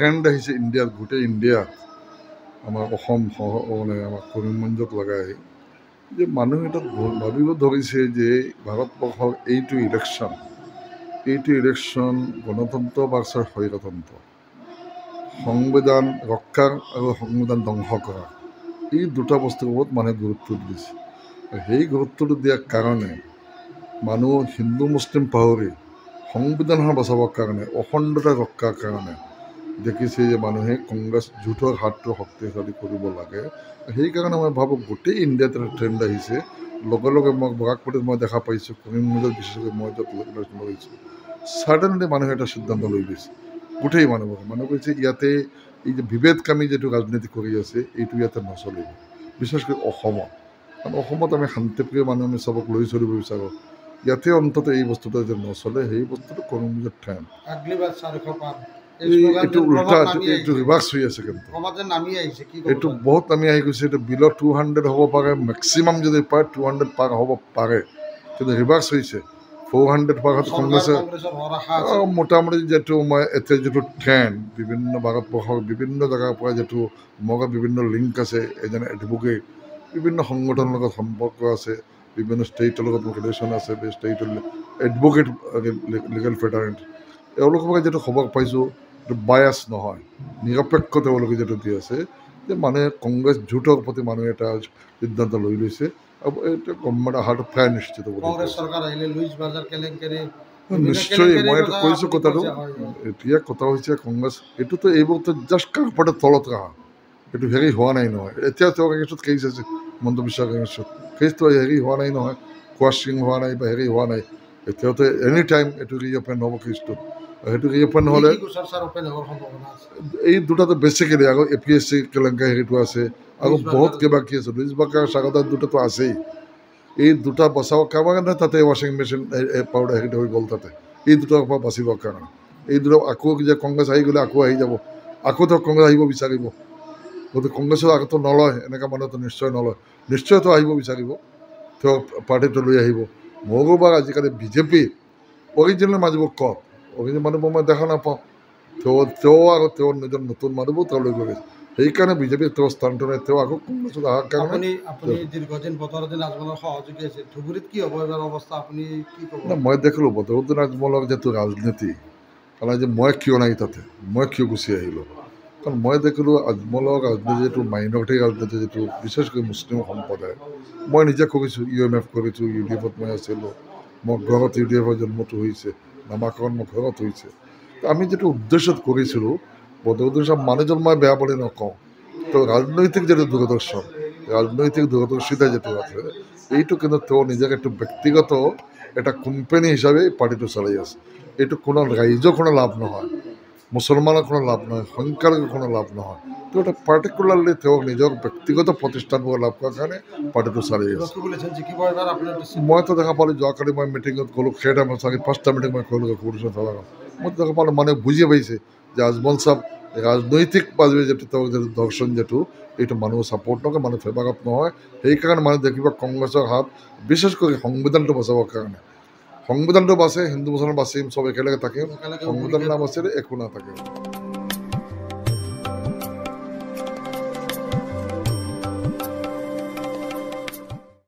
Trend আহিছে ইণ্ডিয়াত, গোটেই ইণ্ডিয়াত আমাৰ অসম মানে আমাৰ কৰিমগঞ্জত লগাই যে মানুহ এটা ভাবিব ধৰিছে যে ভাৰতবৰ্ষৰ এইটো ইলেকশ্যন গণতন্ত্ৰ ভাৰ্চেছ স্বৈৰতন্ত্ৰ, সংবিধান ৰক্ষা আৰু সংবিধান ধ্বংস কৰা, এই দুটা বস্তুৰ ওপৰত মানুহে গুৰুত্ব দিছে। সেই গুৰুত্বটো দিয়াৰ কাৰণে মানুহ হিন্দু মুছলিম পাহৰি সংবিধানখন বচাবৰ কাৰণে, অখণ্ডতা ৰক্ষাৰ কাৰণে দেখিছে যে মানুহে কংগ্ৰেছ জোঁটৰ হাতটো শক্তিশালী কৰিব লাগে। সেইকাৰণে মই ভাবোঁ গোটেই ইণ্ডিয়াত এটা ট্ৰেণ্ড আহিছে। লগে লগে মই বৰাকপতিত মই দেখা পাইছোঁ, কৰিমগঞ্জত বিশেষকৈ মই য'ত লৈছোঁ, ছাডেনলি মানুহে এটা সিদ্ধান্ত লৈ লৈছে। গোটেই মানুহ কৈছে ইয়াতে এই যে বিভেদকামী যিটো ৰাজনীতি কৰি আছে এইটো ইয়াতে নচলিব, বিশেষকৈ অসমত। কাৰণ অসমত আমি শান্তিপ্ৰিয় মানুহ, আমি চবক লৈ চলিব বিচাৰোঁ। ইয়াতে অন্তত এই বস্তুটো যে নচলে, সেই বস্তুটো কৰিমগঞ্জত ট্ৰেণ্ড। এইটো উল্টা, এইটো ৰিভাৰ্চ হৈ আছে, কিন্তু এইটো বহুত নামি আহি গৈছে। এইটো বিলত 200 হ'ব পাৰে, মেক্সিমাম যদি পায় 200 পাৰ হ'ব পাৰে, কিন্তু ৰিভাৰ্চ হৈছে 400 পাৰ হোৱাটো কংগ্ৰেছে মোটামুটি যিটো মই এতিয়া যিটো ট্ৰেণ্ড বিভিন্ন ভাৰতবৰ্ষৰ বিভিন্ন জেগাৰ পৰা যিটো মোৰ বিভিন্ন লিংক আছে, এজন এডভোকেট, বিভিন্ন সংগঠনৰ লগত সম্পৰ্ক আছে, বিভিন্ন ষ্টেটৰ লগত মোৰ ৰিলেশ্যন আছে, ষ্টেটৰ এডভোকেট লিগেল ফেডাৰেল, এওঁলোকৰ পৰা যিটো খবৰ পাইছোঁ এইটো বায়াছ নহয়, নিৰপেক্ষ তেওঁলোকে যিটো দি আছে যে মানুহে কংগ্ৰেছ জোঁটৰ প্ৰতি মানুহে এটা সিদ্ধান্ত লৈ লৈছে। আৰু এইটো গভৰ্ণমেণ্ট অহাটো প্ৰায় নিশ্চিত। নিশ্চয় মই এইটো কৈছোঁ কথাটো। এতিয়া কথা হৈছে কংগ্ৰেছ এইটোতো এইবোৰতো জাষ্ট কাৰ্পেটৰ তলত ৰখা, এইটো হেৰি হোৱা নাই নহয়। এতিয়া তেওঁৰ এগেইনষ্টত কেছ আছে, মন্ত বিশ্বাস এগেইনষ্টত কেছটো হেৰি হোৱা নাই নহয়, কোৱাশ্বিং হোৱা নাই বা হেৰি হোৱা নাই। এতিয়াতো এনি টাইম এইটো ৰিঅ'পেন হ'ব কেছটো। সেইটো ৰিঅ'পেন হ'লে এই দুটাটো বেছিকেলি আকৌ APSC কেলেংকাৰী হেৰিটো আছে, আৰু বহুত কিবা কি আছে, লুইচ বাকাৰ স্বাগতৰ দুটাটো আছেই। এই দুটা বচাবৰ কাৰণে তাতে ৱাশ্বিং মেচিন পাউডাৰ হেৰিটো হৈ গ'ল তাতে, এই দুটাৰ পৰা বাচিবৰ কাৰণে। এই দুটা আকৌ যে কংগ্ৰেছ আহি গ'লে আকৌ আহি যাব, আকৌ তেওঁ কংগ্ৰেছ আহিব বিচাৰিব। গতিকে কংগ্ৰেছৰ আগতো নলয়, এনেকুৱা মানুহটো নিশ্চয় নলয়, নিশ্চয়তো আহিব বিচাৰিব, তেওঁ পাৰ্টিটো লৈ আহিব। মোৰো বাৰু আজিকালি বিজেপি অৰিজিনেল মানুহবোৰ ক'ত, অৰিজিনেল মানুহবোৰ মই দেখা নাপাওঁ। তেওঁ আৰু তেওঁৰ নিজৰ নতুন মানুহবোৰ তেওঁ লৈ গৈছে। সেইকাৰণে বিজেপিৰ তেওঁৰ স্থানটো নাই, তেওঁ আকৌ কংগ্ৰেছত অহাৰ কাৰণে। মই দেখিলোঁ বদৰুদ্দিন আজমলৰ যিটো ৰাজনীতি, কাৰণ আজি মই কিয় নাই তাতে, মই কিয় গুচি আহিলোঁ, কাৰণ মই দেখিলোঁ আজমলৰ ৰাজনীতি যিটো মাইনৰিটি ৰাজনীতি, যিটো বিশেষকৈ মুছলিম সম্প্ৰদায়। মই নিজে কৰিছোঁ, UMF কৰিছোঁ, UDFত মই আছিলোঁ, মোৰ ঘৰত UDFৰ জন্মটো হৈছে, নামাকৰণ মোৰ ঘৰত হৈছে। আমি যিটো উদ্দেশ্যত কৰিছিলোঁ, বদৰুদ্দিন চাহাব মানুহজন মই বেয়া বুলি নকওঁ, তো ৰাজনৈতিক যিটো দূৰদৰ্শন, ৰাজনৈতিক দূৰদৰ্শিতা যিটো আছে, এইটো কিন্তু তেওঁ নিজকে এইটো ব্যক্তিগত এটা কোম্পানী হিচাপে পাৰ্টিটো চলাই আছে। এইটো কোনো ৰাইজৰ কোনো লাভ নহয়, মুছলমানৰ কোনো লাভ নহয়, সংখ্যালঘুৰ কোনো লাভ নহয়। তো এটা পাৰ্টিকুলাৰলি তেওঁক নিজৰ ব্যক্তিগত প্ৰতিষ্ঠানবোৰ লাভ কৰাৰ কাৰণে পাৰ্টিটো চলাই আছে। মইতো দেখা পালোঁ, যোৱাকালি মই মিটিঙত গ'লোঁ, 4-5টা মিটিং মই কৰিলোঁ, মই দেখা পালোঁ মানুহে বুজি পাইছে যে আজমল চাহাব ৰাজনৈতিকভাৱে যিটো তেওঁৰ যিটো দৰ্শন যিটো, এইটো মানুহ ছাপৰ্ট নকৰে, মানুহ ফেভাৰত নহয়। সেইকাৰণে মানুহ দেখিব কংগ্ৰেছৰ হাত বিশেষ কৰি সংবিধানটো বচাবৰ কাৰণে। সংবিধানটো বাচে, হিন্দু মুছলমান বাচিম, চব একেলগে থাকিম, সংবিধান নাবাচিলে একো নাথাকে।